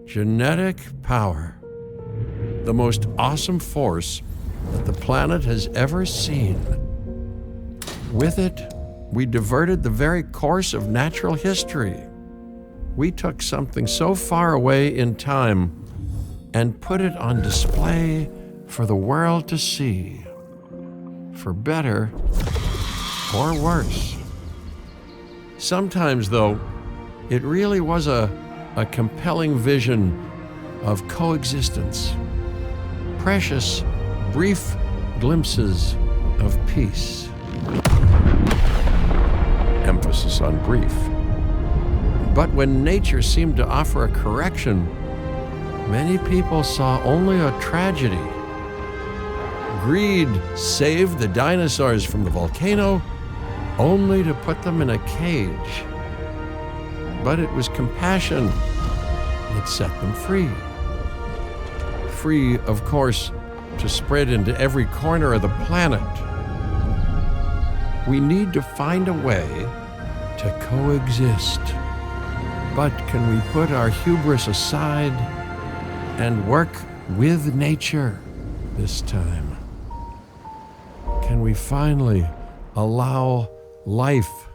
Genetic power. The most awesome force that the planet has ever seen. With it, we diverted the very course of natural history. We took something so far away in time and put it on display for the world to see. For better or worse. Sometimes, though, it really was a compelling vision of coexistence. Precious, brief glimpses of peace. Emphasis on brief. But when nature seemed to offer a correction, many people saw only a tragedy. Greed saved the dinosaurs from the volcano, only to put them in a cage. But it was compassion that set them free. Free, of course, to spread into every corner of the planet. We need to find a way to coexist. But can we put our hubris aside and work with nature this time? Can we finally allow life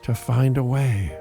to find a way?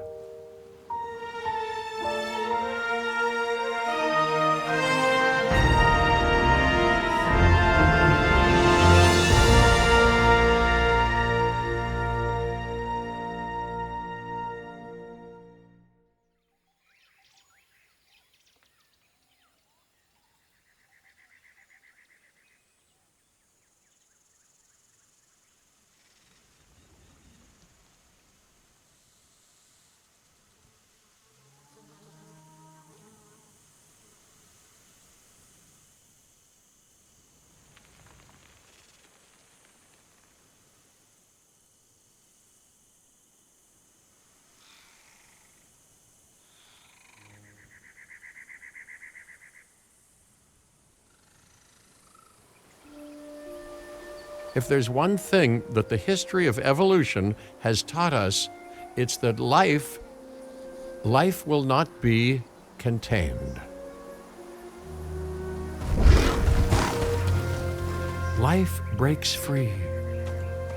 If there's one thing that the history of evolution has taught us, it's that life will not be contained. Life breaks free.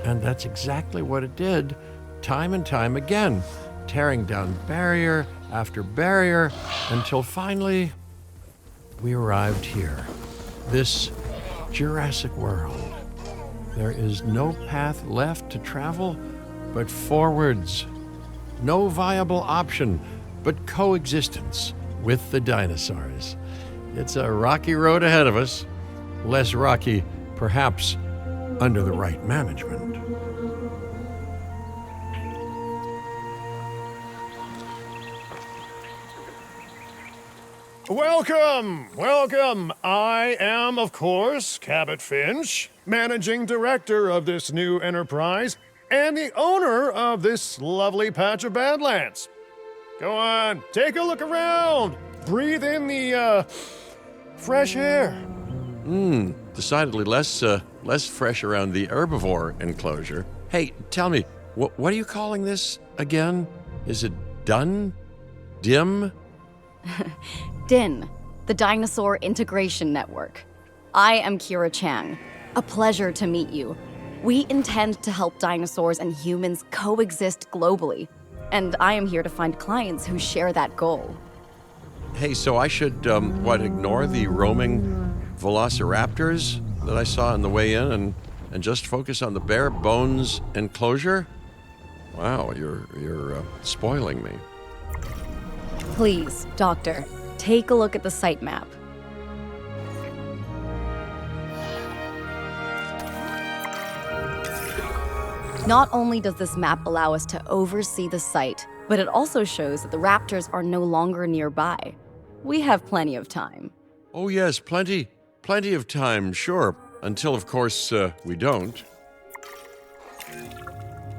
And that's exactly what it did, time and time again, tearing down barrier after barrier, until finally we arrived here, this Jurassic World. There is no path left to travel but forwards. No viable option but coexistence with the dinosaurs. It's a rocky road ahead of us. Less rocky, perhaps, under the right management. Welcome. I am, of course, Cabot Finch, managing director of this new enterprise and the owner of this lovely patch of Badlands. Go on, take a look around. Breathe in the, fresh air. Decidedly less fresh around the herbivore enclosure. Hey, tell me, what are you calling this again? Is it done? Dim? DIN, the Dinosaur Integration Network. I am Kira Chang. A pleasure to meet you. We intend to help dinosaurs and humans coexist globally, and I am here to find clients who share that goal. Hey, so I should, ignore the roaming velociraptors that I saw on the way in and just focus on the bare bones enclosure? Wow, you're spoiling me. Please, Doctor, take a look at the site map. Not only does this map allow us to oversee the site, but it also shows that the raptors are no longer nearby. We have plenty of time. Oh yes, plenty of time, sure. Until, of course, we don't.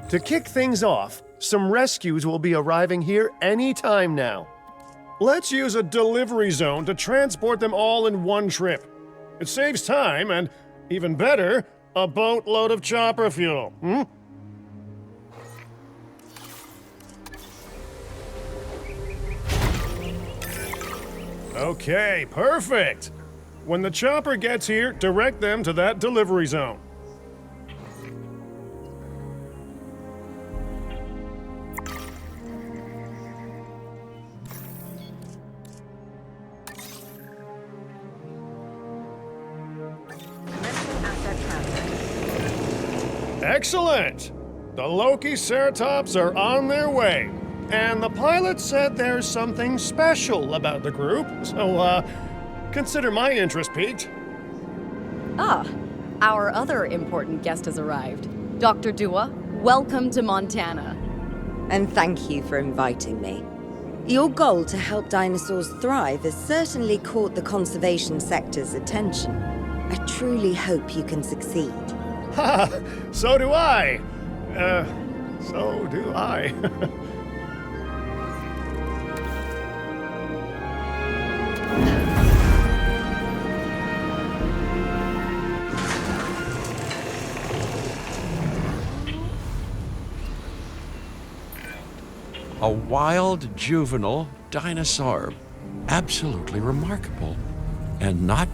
To kick things off, some rescues will be arriving here any time now. Let's use a delivery zone to transport them all in one trip. It saves time and, even better, a boatload of chopper fuel. Okay, perfect. When the chopper gets here, direct them to that delivery zone. Excellent! The Loki-Ceratops are on their way. And the pilot said there's something special about the group, so, consider my interest piqued. Ah, our other important guest has arrived. Dr. Dua, welcome to Montana. And thank you for inviting me. Your goal to help dinosaurs thrive has certainly caught the conservation sector's attention. I truly hope you can succeed. Ha! So do I! So do I. A wild juvenile dinosaur. Absolutely remarkable. And not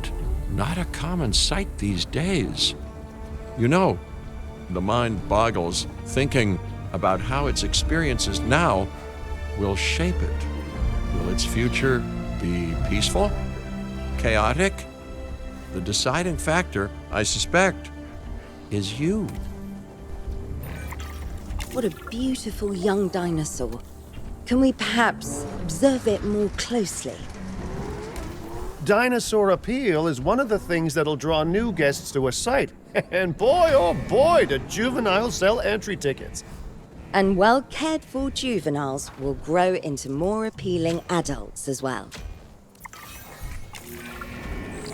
a common sight these days. You know, the mind boggles thinking about how its experiences now will shape it. Will its future be peaceful? Chaotic? The deciding factor, I suspect, is you. What a beautiful young dinosaur. Can we perhaps observe it more closely? Dinosaur appeal is one of the things that'll draw new guests to a site. And boy, oh boy, do juveniles sell entry tickets. And well-cared for juveniles will grow into more appealing adults as well.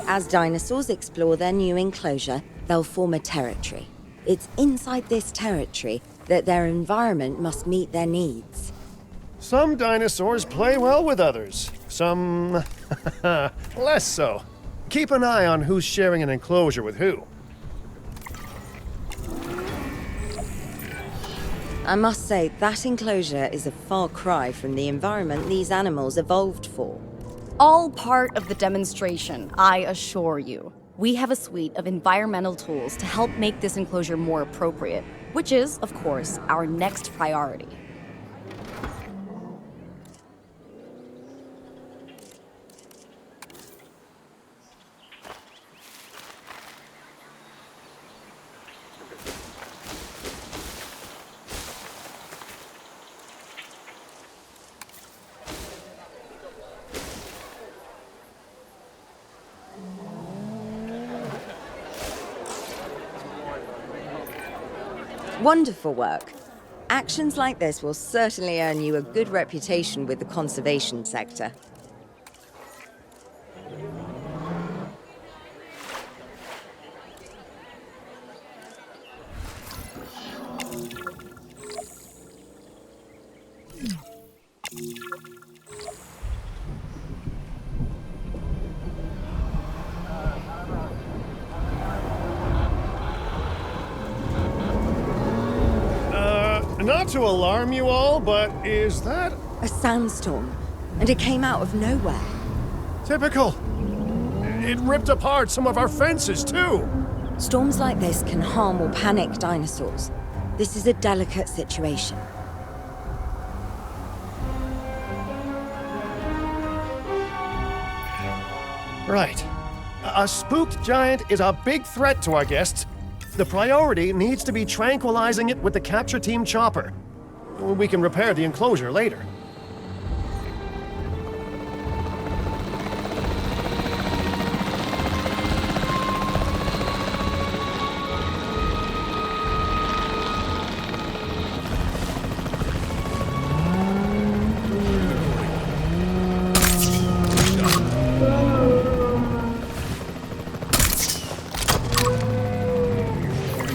As dinosaurs explore their new enclosure, they'll form a territory. It's inside this territory that their environment must meet their needs. Some dinosaurs play well with others, some less so. Keep an eye on who's sharing an enclosure with who. I must say, that enclosure is a far cry from the environment these animals evolved for. All part of the demonstration, I assure you. We have a suite of environmental tools to help make this enclosure more appropriate, which is, of course, our next priority. Wonderful work. Actions like this will certainly earn you a good reputation with the conservation sector. Not to alarm you all, but is that A sandstorm, and it came out of nowhere. typical? It ripped apart some of our fences, too. Storms like this can harm or panic dinosaurs. This is a delicate situation. Right. A spooked giant is a big threat to our guests. The priority needs to be tranquilizing it with the capture team chopper. We can repair the enclosure later.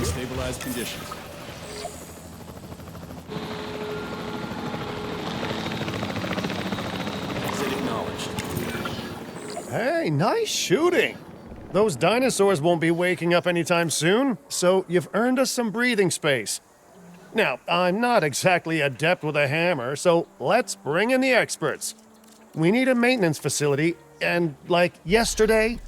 Stabilized conditions. Exit acknowledged. Hey, nice shooting. Those dinosaurs won't be waking up anytime soon, so you've earned us some breathing space. Now, I'm not exactly adept with a hammer, so let's bring in the experts. We need a maintenance facility And like yesterday?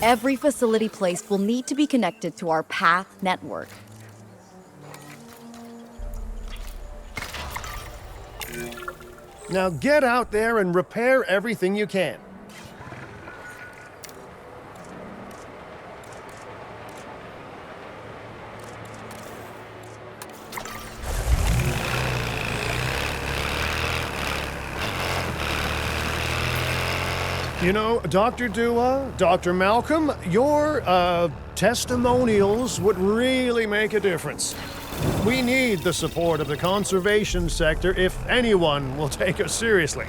Every facility placed will need to be connected to our path network. Now get out there and repair everything you can. You know, Dr. Dua, Dr. Malcolm, your testimonials would really make a difference. We need the support of the conservation sector if anyone will take us seriously.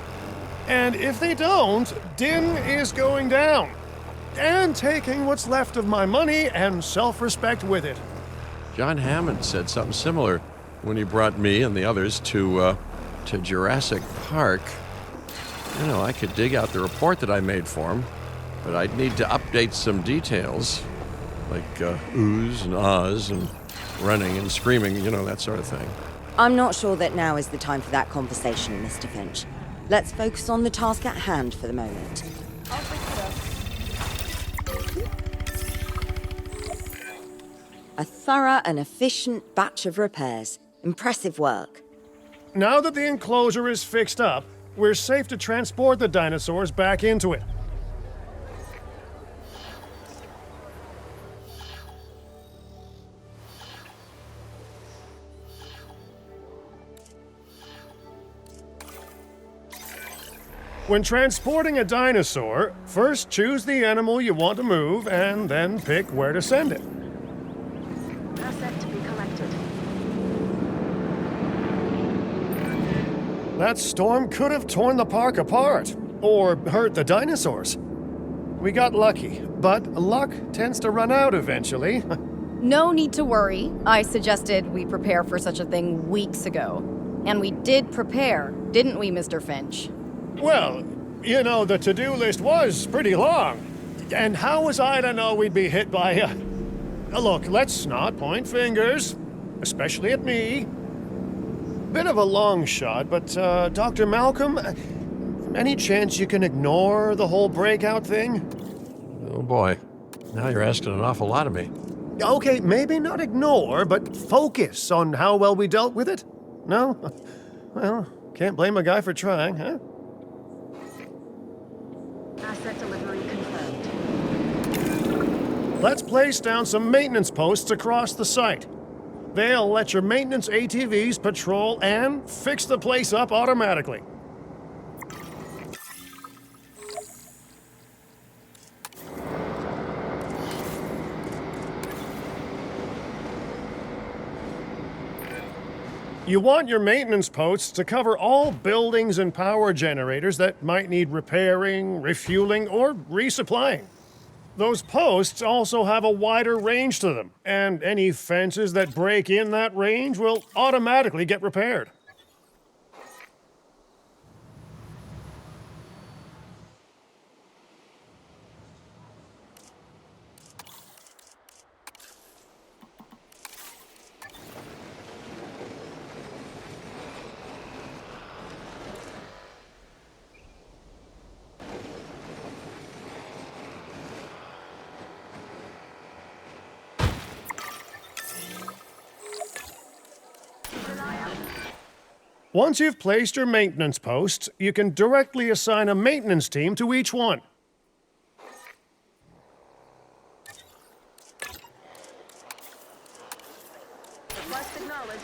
And if they don't, Din is going down. And taking what's left of my money and self-respect with it. John Hammond said something similar when he brought me and the others to Jurassic Park. You know, I could dig out the report that I made for him, but I'd need to update some details, like oohs and ahs and running and screaming, you know, that sort of thing. I'm not sure that now is the time for that conversation, Mr. Finch. Let's focus on the task at hand for the moment. A thorough and efficient batch of repairs. Impressive work. Now that the enclosure is fixed up, we're safe to transport the dinosaurs back into it. When transporting a dinosaur, first choose the animal you want to move and then pick where to send it. Asset to be collected. That storm could have torn the park apart, or hurt the dinosaurs. We got lucky, but luck tends to run out eventually. No need to worry. I suggested we prepare for such a thing weeks ago. And we did prepare, didn't we, Mr. Finch? Well, you know, the to-do list was pretty long. And how was I to know we'd be hit by a... Look, let's not point fingers, especially at me. Bit of a long shot, but Dr. Malcolm, any chance you can ignore the whole breakout thing? Oh boy, now you're asking an awful lot of me. Okay, maybe not ignore, but focus on how well we dealt with it? No? Well, can't blame a guy for trying, huh? Asset delivery confirmed. Let's place down some maintenance posts across the site. They'll let your maintenance ATVs patrol and fix the place up automatically. You want your maintenance posts to cover all buildings and power generators that might need repairing, refueling, or resupplying. Those posts also have a wider range to them, and any fences that break in that range will automatically get repaired. Once you've placed your maintenance posts, you can directly assign a maintenance team to each one. Request acknowledged.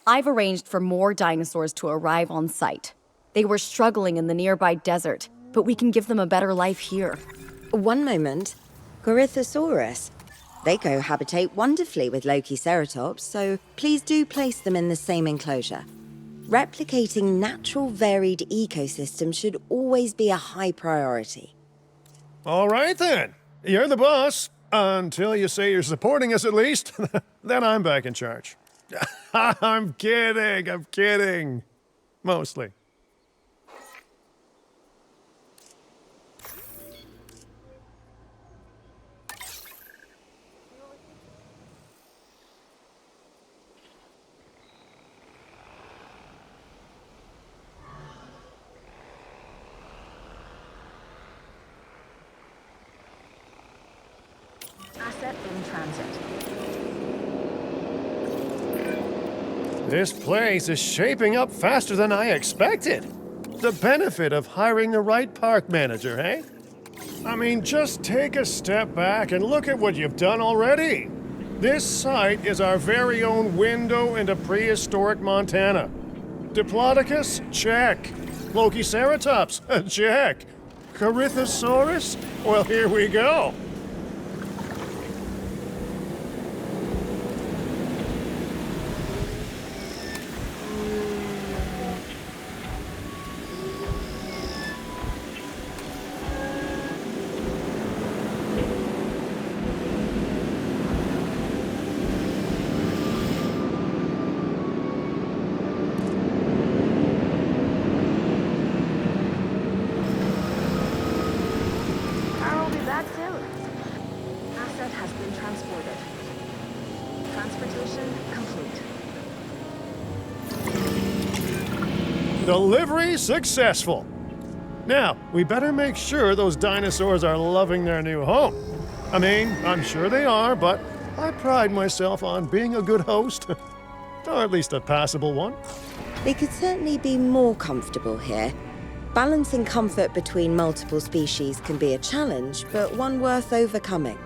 I've arranged for more dinosaurs to arrive on site. They were struggling in the nearby desert, but we can give them a better life here. One moment. Corythosaurus. They cohabitate wonderfully with Lokiceratops, so please do place them in the same enclosure. Replicating natural varied ecosystems should always be a high priority. All right then. You're the boss. Until you say you're supporting us at least. Then I'm back in charge. I'm kidding. Mostly. Asset in transit. This place is shaping up faster than I expected. The benefit of hiring the right park manager, eh? I mean, just take a step back and look at what you've done already. This site is our very own window into prehistoric Montana. Diplodocus? Check. Lokiceratops? Check. Corythosaurus? Well, here we go. Power will be back soon. Asset has been transported. Transportation complete. Delivery successful. Now, we better make sure those dinosaurs are loving their new home. I mean, I'm sure they are, but I pride myself on being a good host. Or at least a passable one. They could certainly be more comfortable here. Balancing comfort between multiple species can be a challenge, but one worth overcoming.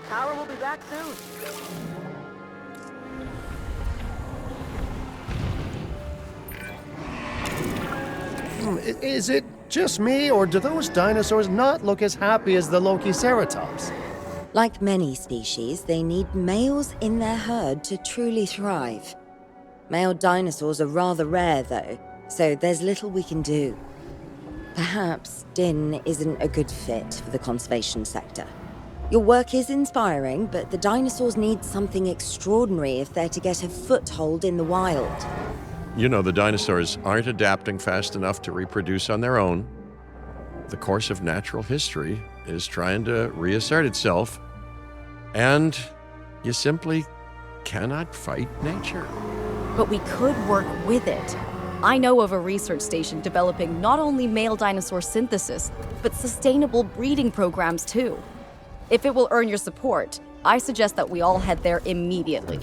Power will be back soon. Is it just me, or do those dinosaurs not look as happy as the Lokiceratops? Like many species, they need males in their herd to truly thrive. Male dinosaurs are rather rare, though, so there's little we can do. Perhaps Din isn't a good fit for the conservation sector. Your work is inspiring, but the dinosaurs need something extraordinary if they're to get a foothold in the wild. You know, the dinosaurs aren't adapting fast enough to reproduce on their own. The course of natural history is trying to reassert itself, and you simply cannot fight nature. But we could work with it. I know of a research station developing not only male dinosaur synthesis, but sustainable breeding programs too. If it will earn your support, I suggest that we all head there immediately.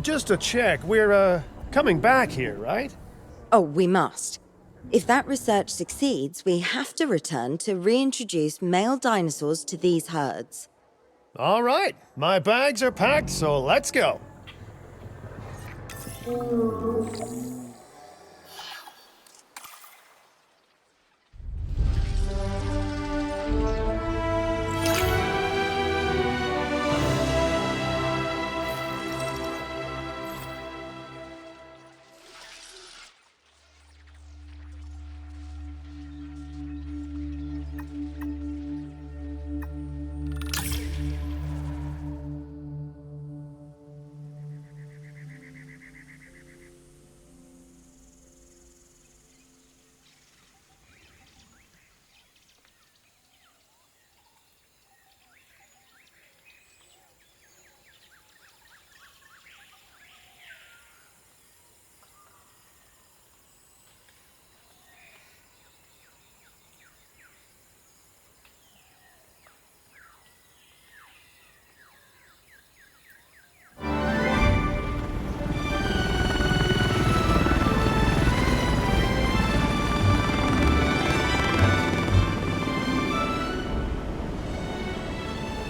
Just to check, we're, coming back here, right? Oh, we must. If that research succeeds, we have to return to reintroduce male dinosaurs to these herds. All right, my bags are packed, so let's go.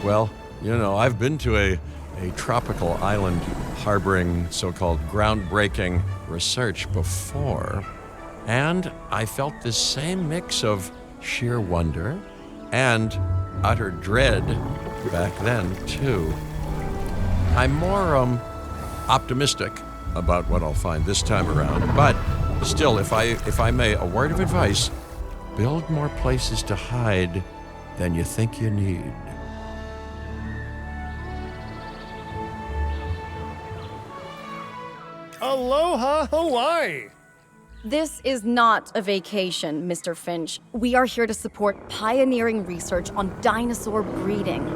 Well, you know, I've been to a tropical island harboring so-called groundbreaking research before, and I felt this same mix of sheer wonder and utter dread back then, too. I'm more optimistic about what I'll find this time around, but still, if I may, a word of advice: build more places to hide than you think you need. Aloha, Hawaii! This is not a vacation, Mr. Finch. We are here to support pioneering research on dinosaur breeding.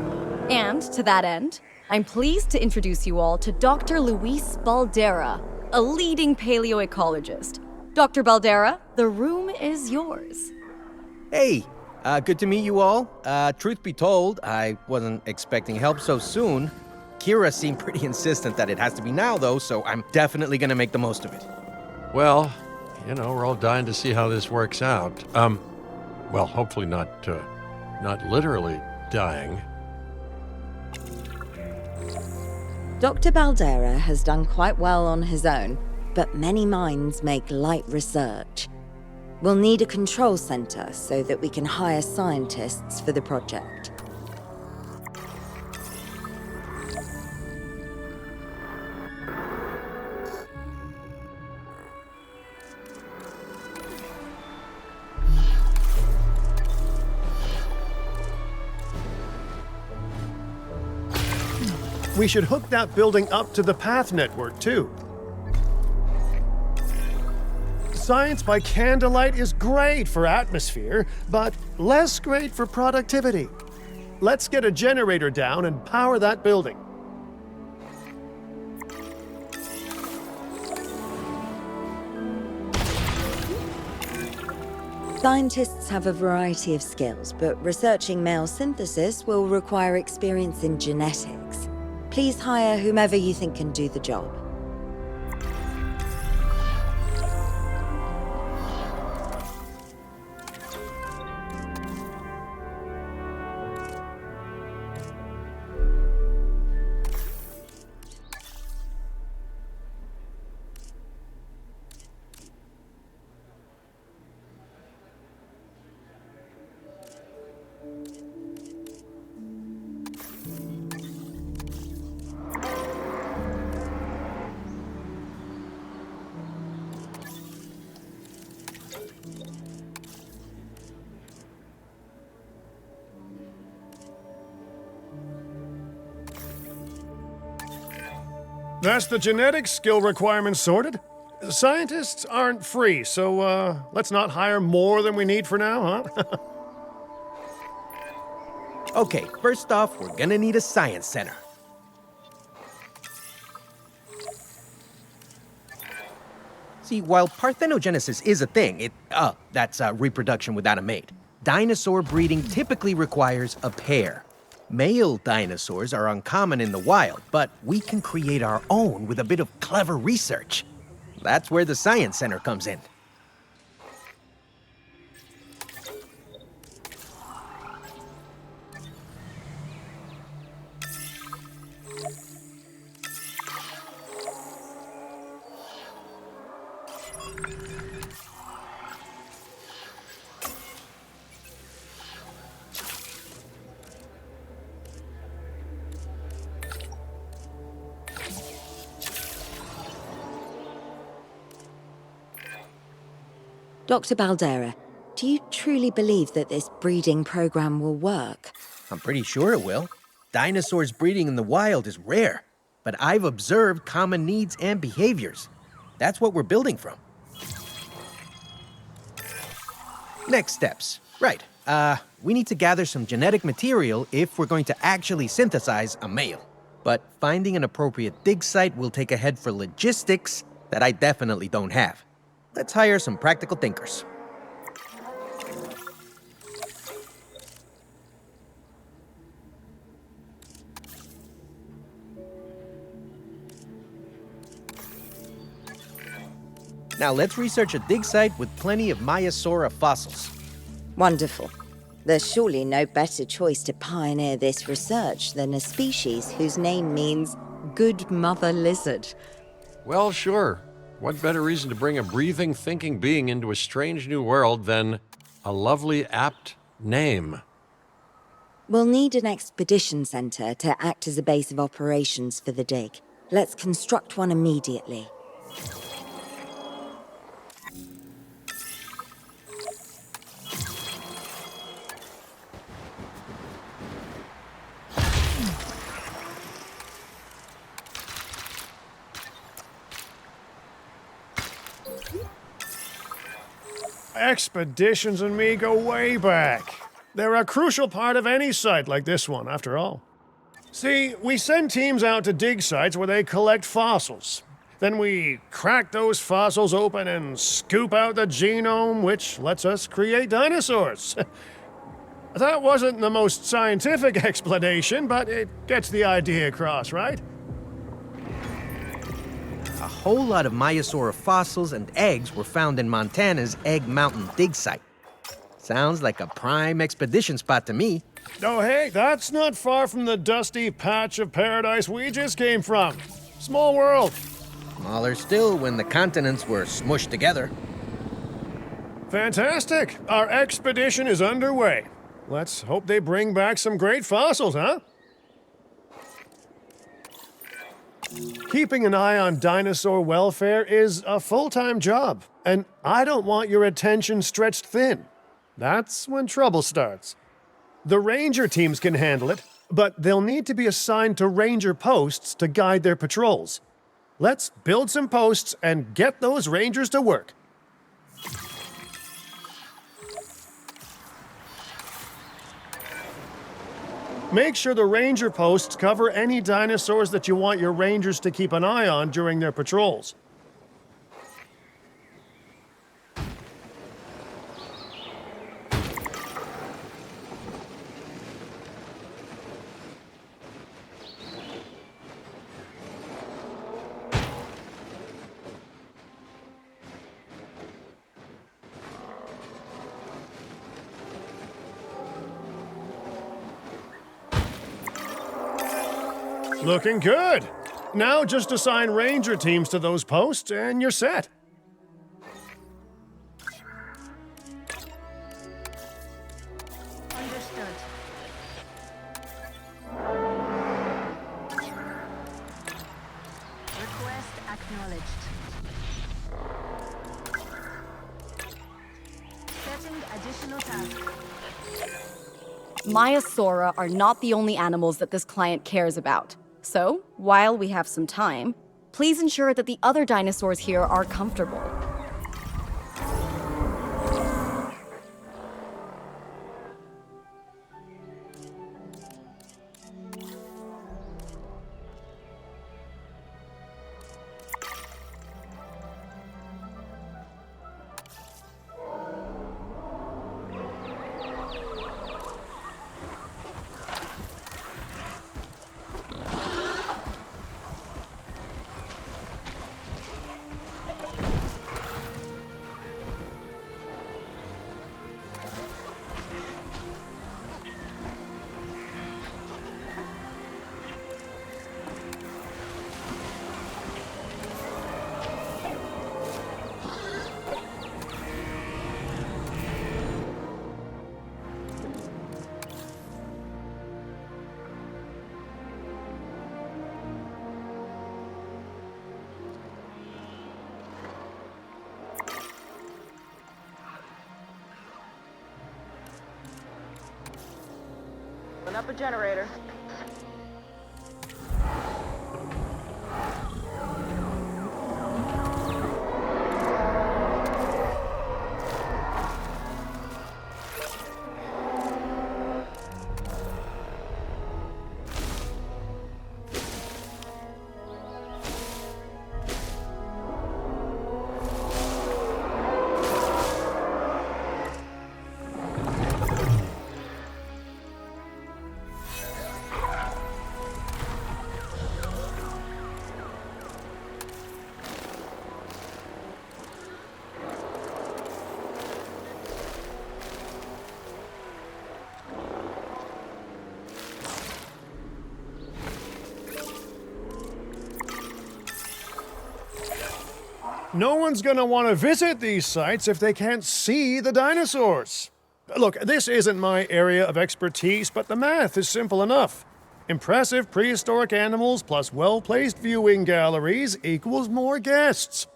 And to that end, I'm pleased to introduce you all to Dr. Luis Baldera, a leading paleoecologist. Dr. Baldera, the room is yours. Hey, good to meet you all. Truth be told, I wasn't expecting help so soon. Kira seemed pretty insistent that it has to be now, though, so I'm definitely gonna make the most of it. Well, we're all dying to see how this works out. Well, hopefully not literally dying. Dr. Baldera has done quite well on his own, but many minds make light research. We'll need a control center so that we can hire scientists for the project. We should hook that building up to the path network, too. Science by candlelight is great for atmosphere, but less great for productivity. Let's get a generator down and power that building. Scientists have a variety of skills, but researching male synthesis will require experience in genetics. Please hire whomever you think can do the job. That's the genetic skill requirements sorted. Scientists aren't free, so let's not hire more than we need for now, huh? Okay, first off, we're gonna need a science center. See, while parthenogenesis is a thing, that's reproduction without a mate. Dinosaur breeding typically requires a pair. Male dinosaurs are uncommon in the wild, but we can create our own with a bit of clever research. That's where the Science Center comes in. Dr. Baldera, do you truly believe that this breeding program will work? I'm pretty sure it will. Dinosaurs breeding in the wild is rare, but I've observed common needs and behaviors. That's what we're building from. Next steps. Right. We need to gather some genetic material if we're going to actually synthesize a male. But finding an appropriate dig site will take a head for logistics that I definitely don't have. Let's hire some practical thinkers. Now let's research a dig site with plenty of Maiasaura fossils. Wonderful. There's surely no better choice to pioneer this research than a species whose name means good mother lizard. Well, sure. What better reason to bring a breathing, thinking being into a strange new world than a lovely, apt name? We'll need an expedition center to act as a base of operations for the dig. Let's construct one immediately. expeditions and me go way back. They're a crucial part of any site like this one, after all. See, we send teams out to dig sites where they collect fossils. Then we crack those fossils open and scoop out the genome, which lets us create dinosaurs. That wasn't the most scientific explanation, but it gets the idea across, right? A whole lot of Maiasaura fossils and eggs were found in Montana's Egg Mountain dig site. Sounds like a prime expedition spot to me. Oh, hey, that's not far from the dusty patch of paradise we just came from. Small world. Smaller still when the continents were smushed together. Fantastic. Our expedition is underway. Let's hope they bring back some great fossils, huh? Keeping an eye on dinosaur welfare is a full-time job, and I don't want your attention stretched thin. That's when trouble starts. The ranger teams can handle it, but they'll need to be assigned to ranger posts to guide their patrols. Let's build some posts and get those rangers to work. Make sure the ranger posts cover any dinosaurs that you want your rangers to keep an eye on during their patrols. Looking good. Now just assign ranger teams to those posts and you're set. Understood. Request acknowledged. Setting additional task. Maiasaura are not the only animals that this client cares about. So, while we have some time, please ensure that the other dinosaurs here are comfortable. Open up a generator. No one's gonna want to visit these sites if they can't see the dinosaurs. Look, this isn't my area of expertise, but the math is simple enough. Impressive prehistoric animals plus well-placed viewing galleries equals more guests.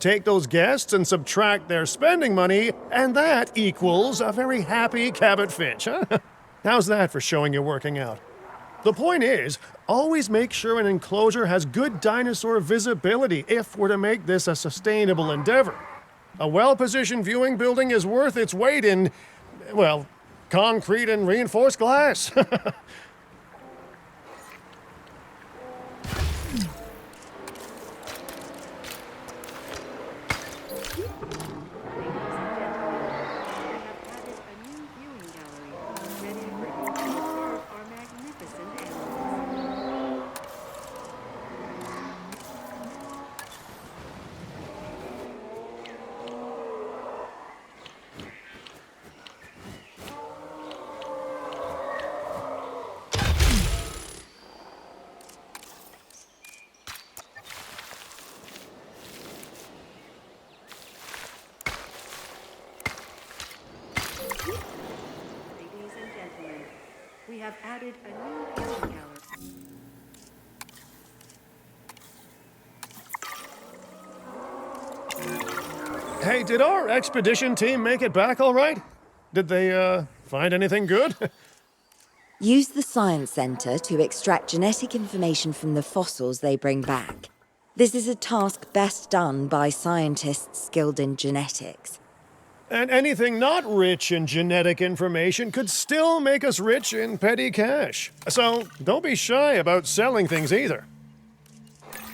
Take those guests and subtract their spending money, and that equals a very happy Cabot Finch, huh? How's that for showing you're working out? The point is, always make sure an enclosure has good dinosaur visibility if we're to make this a sustainable endeavor. A well-positioned viewing building is worth its weight in, well, concrete and reinforced glass. Ladies and gentlemen, we have added a new viewing gallery. Hey, did our expedition team make it back all right? Did they, find anything good? Use the Science Center to extract genetic information from the fossils they bring back. This is a task best done by scientists skilled in genetics. And anything not rich in genetic information could still make us rich in petty cash. So don't be shy about selling things either.